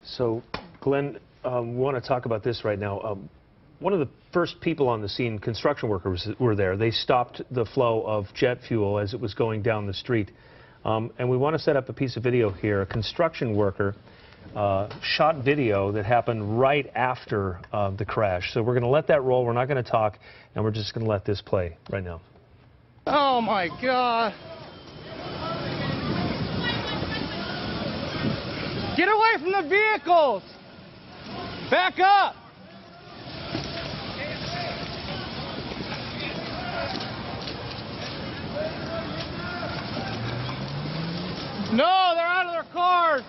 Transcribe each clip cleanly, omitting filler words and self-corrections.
So, Glenn, we want to talk about this right now. One of the first people on the scene, construction workers, were there. They stopped the flow of jet fuel as it was going down the street. And we want to set up a piece of video here. A construction worker shot video that happened right after the crash. So we're going to let that roll. We're not going to talk, and we're just going to let this play right now. Oh, my God. Get away from the vehicles! Back up! No, they're out of their cars!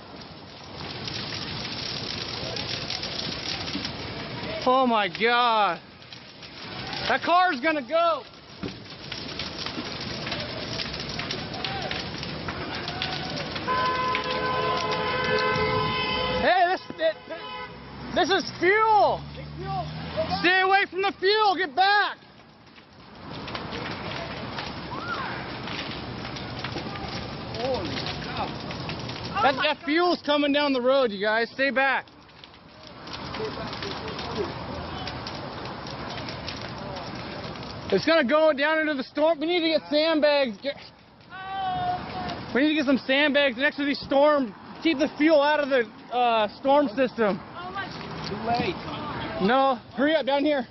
Oh my God! That car's gonna go! Hey, this is fuel! Stay away from the fuel! Get back! Holy cow! That fuel's coming down the road, you guys. Stay back. It's gonna go down into the storm. We need to get sandbags. We need to get some sandbags next to these storm. Keep the fuel out of the storm system. Too late. No, hurry up down here.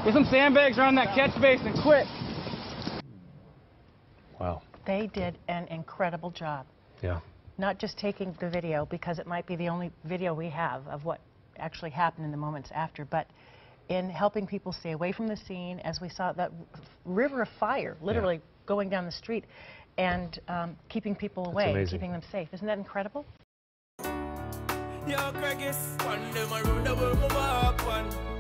Get some sandbags around that catch basin, quick. Wow. They did an incredible job. Yeah. Not just taking the video, because it might be the only video we have of what actually happened in the moments after, but in helping people stay away from the scene, as we saw that river of fire literally going down the street, and keeping people away, keeping them safe. Isn't that incredible? Yo, Craig is one, them a road that we walk on.